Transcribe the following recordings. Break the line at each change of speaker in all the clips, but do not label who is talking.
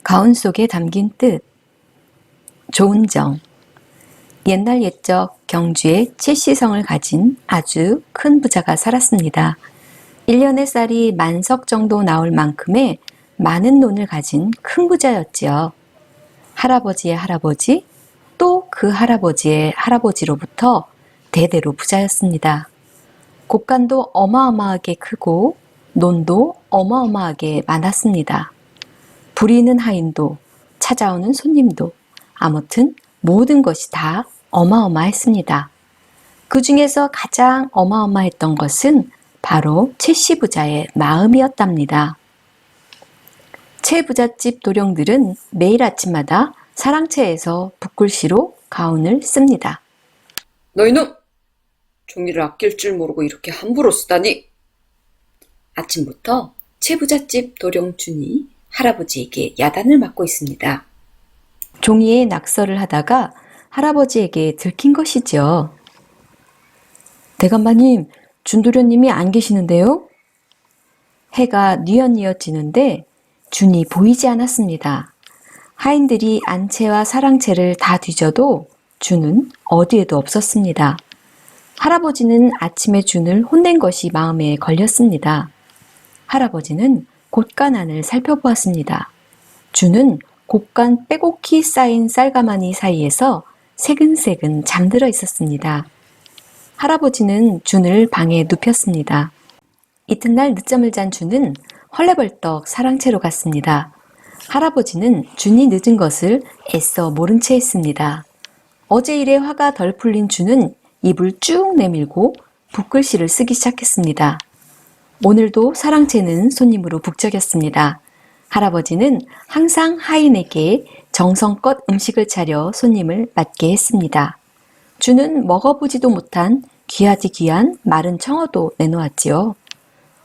가운 속에 담긴 뜻. 좋은 정. 옛날 옛적 경주에 최씨성을 가진 아주 큰 부자가 살았습니다. 1년에 쌀이 만석 정도 나올 만큼의 많은 논을 가진 큰 부자였지요. 할아버지의 할아버지, 또 그 할아버지의 할아버지로부터 대대로 부자였습니다. 곡간도 어마어마하게 크고 논도 어마어마하게 많았습니다. 부리는 하인도 찾아오는 손님도 아무튼 모든 것이 다 어마어마했습니다. 그 중에서 가장 어마어마했던 것은 바로 최씨 부자의 마음이었답니다. 최 부잣집 도령들은 매일 아침마다 사랑채에서 붓글씨로 가운을 씁니다.
너 이놈! 종이를 아낄 줄 모르고 이렇게 함부로 쓰다니! 아침부터 최 부잣집 도령준이 할아버지에게 야단을 맞고 있습니다.
종이에 낙서를 하다가 할아버지에게 들킨 것이죠. 대감마님, 준도련님이 안 계시는데요? 해가 뉘엿뉘엿 지는데 준이 보이지 않았습니다. 하인들이 안채와 사랑채를 다 뒤져도 준은 어디에도 없었습니다. 할아버지는 아침에 준을 혼낸 것이 마음에 걸렸습니다. 할아버지는 곳간 안을 살펴보았습니다. 준은 곳간 빼곡히 쌓인 쌀가마니 사이에서 새근새근 잠들어 있었습니다. 할아버지는 준을 방에 눕혔습니다. 이튿날 늦잠을 잔 준은 헐레벌떡 사랑채로 갔습니다. 할아버지는 준이 늦은 것을 애써 모른 채 했습니다. 어제 일에 화가 덜 풀린 준은 입을 쭉 내밀고 붓글씨를 쓰기 시작했습니다. 오늘도 사랑채는 손님으로 북적였습니다. 할아버지는 항상 하인에게 정성껏 음식을 차려 손님을 맞게 했습니다. 준은 먹어보지도 못한 귀하디 귀한 마른 청어도 내놓았지요.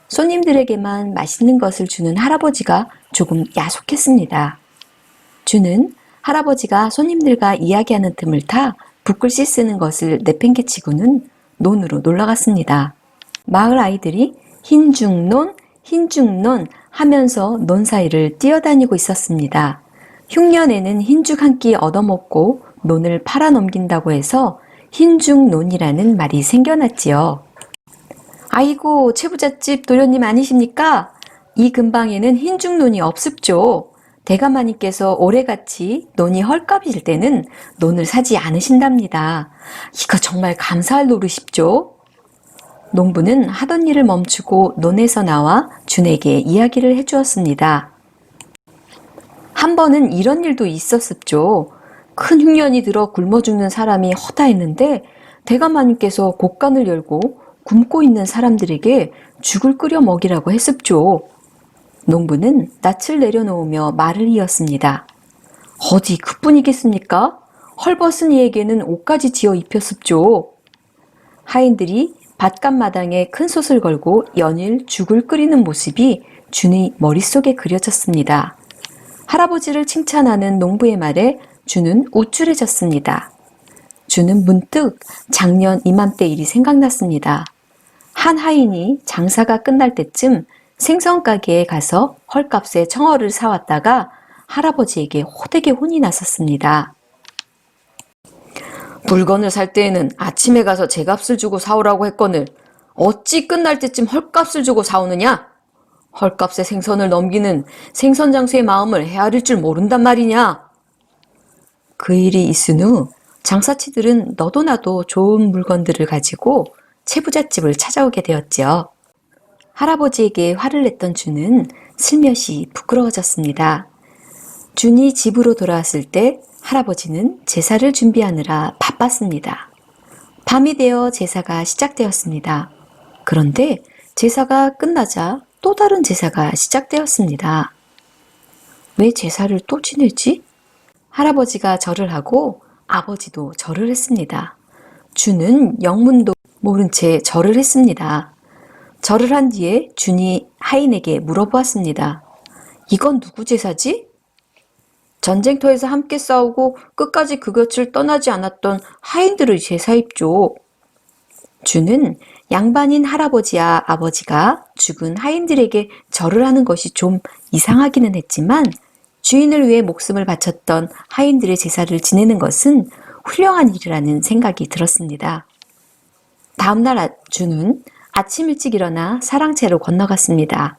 손님들에게만 맛있는 것을 주는 할아버지가 조금 야속했습니다. 준은 할아버지가 손님들과 이야기하는 틈을 타 붓글씨 쓰는 것을 내팽개치고는 논으로 놀러갔습니다. 마을 아이들이 흰죽논, 흰죽논 하면서 논 사이를 뛰어다니고 있었습니다. 흉년에는 흰죽 한 끼 얻어먹고 논을 팔아넘긴다고 해서 흰죽논이라는 말이 생겨났지요. 아이고, 최부잣집 도련님 아니십니까? 이 근방에는 흰죽논이 없습죠. 대감마님께서 올해같이 논이 헐값일 때는 논을 사지 않으신답니다. 이거 정말 감사할 노릇이죠. 농부는 하던 일을 멈추고 논에서 나와 준에게 이야기를 해주었습니다. 한 번은 이런 일도 있었습죠. 큰 흉년이 들어 굶어 죽는 사람이 허다했는데 대감마님께서 곡간을 열고 굶고 있는 사람들에게 죽을 끓여 먹이라고 했습죠. 농부는 낯을 내려놓으며 말을 이었습니다. 어디 그뿐이겠습니까? 헐벗은 이에게는 옷까지 지어 입혔습죠. 하인들이 밭간마당에 큰 솥을 걸고 연일 죽을 끓이는 모습이 준의 머릿속에 그려졌습니다. 할아버지를 칭찬하는 농부의 말에 준은 우쭐해졌습니다. 준은 문득 작년 이맘때 일이 생각났습니다. 한 하인이 장사가 끝날 때쯤 생선가게에 가서 헐값에 청어를 사왔다가 할아버지에게 호되게 혼이 났었습니다. 물건을 살 때에는 아침에 가서 제값을 주고 사오라고 했거늘 어찌 끝날 때쯤 헐값을 주고 사오느냐? 헐값에 생선을 넘기는 생선장수의 마음을 헤아릴 줄 모른단 말이냐? 그 일이 있은 후 장사치들은 너도 나도 좋은 물건들을 가지고 최부잣집을 찾아오게 되었지요. 할아버지에게 화를 냈던 준은 슬며시 부끄러워졌습니다. 준이 집으로 돌아왔을 때 할아버지는 제사를 준비하느라 바빴습니다. 밤이 되어 제사가 시작되었습니다. 그런데 제사가 끝나자 또 다른 제사가 시작되었습니다. 왜 제사를 또 지내지? 할아버지가 절을 하고 아버지도 절을 했습니다. 준은 영문도 모른 채 절을 했습니다. 절을 한 뒤에 준이 하인에게 물어보았습니다. 이건 누구 제사지? 전쟁터에서 함께 싸우고 끝까지 그 곁을 떠나지 않았던 하인들의 제사입죠. 준은 양반인 할아버지와 아버지가 죽은 하인들에게 절을 하는 것이 좀 이상하기는 했지만 주인을 위해 목숨을 바쳤던 하인들의 제사를 지내는 것은 훌륭한 일이라는 생각이 들었습니다. 다음날 주는 아침 일찍 일어나 사랑채로 건너갔습니다.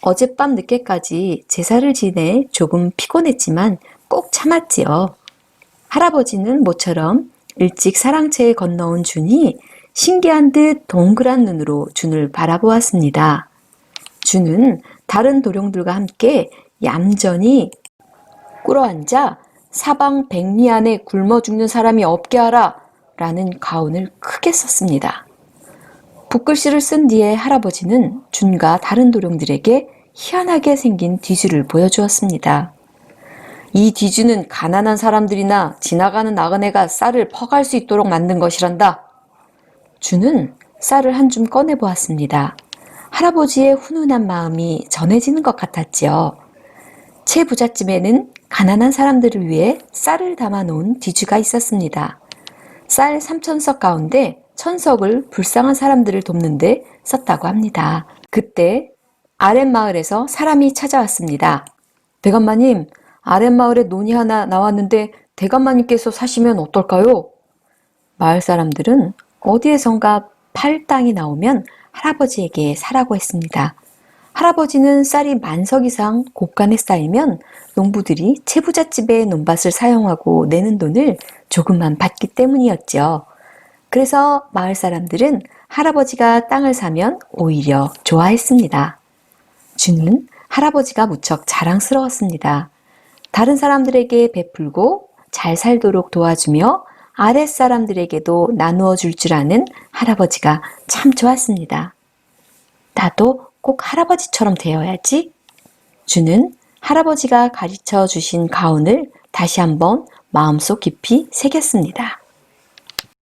어젯밤 늦게까지 제사를 지내 조금 피곤했지만 꼭 참았지요. 할아버지는 모처럼 일찍 사랑채에 건너온 준이 신기한 듯 동그란 눈으로 준을 바라보았습니다. 준은 다른 도령들과 함께 얌전히 꿇어앉아 사방 100리 안에 굶어 죽는 사람이 없게 하라 라는 가훈을 크게 썼습니다. 붓글씨를 쓴 뒤에 할아버지는 준과 다른 도령들에게 희한하게 생긴 뒤주를 보여주었습니다. 이 뒤주는 가난한 사람들이나 지나가는 나그네가 쌀을 퍼갈 수 있도록 만든 것이란다. 준은 쌀을 한 줌 꺼내보았습니다. 할아버지의 훈훈한 마음이 전해지는 것 같았지요. 채 부잣집에는 가난한 사람들을 위해 쌀을 담아놓은 뒤주가 있었습니다. 쌀 3,000석 가운데 1,000석을 불쌍한 사람들을 돕는데 썼다고 합니다. 그때 아랫마을에서 사람이 찾아왔습니다. 대감마님, 아랫마을에 논이 하나 나왔는데 대감마님께서 사시면 어떨까요? 마을 사람들은 어디에선가 팔 땅이 나오면 할아버지에게 사라고 했습니다. 할아버지는 쌀이 만석 이상 곡간에 쌓이면 농부들이 채부잣집의 논밭을 사용하고 내는 돈을 조금만 받기 때문이었죠. 그래서 마을 사람들은 할아버지가 땅을 사면 오히려 좋아했습니다. 준은 할아버지가 무척 자랑스러웠습니다. 다른 사람들에게 베풀고 잘 살도록 도와주며 아랫사람들에게도 나누어 줄 줄 아는 할아버지가 참 좋았습니다. 나도 꼭 할아버지처럼 되어야지. 준은 할아버지가 가르쳐 주신 가훈을 다시 한번 마음속 깊이 새겼습니다.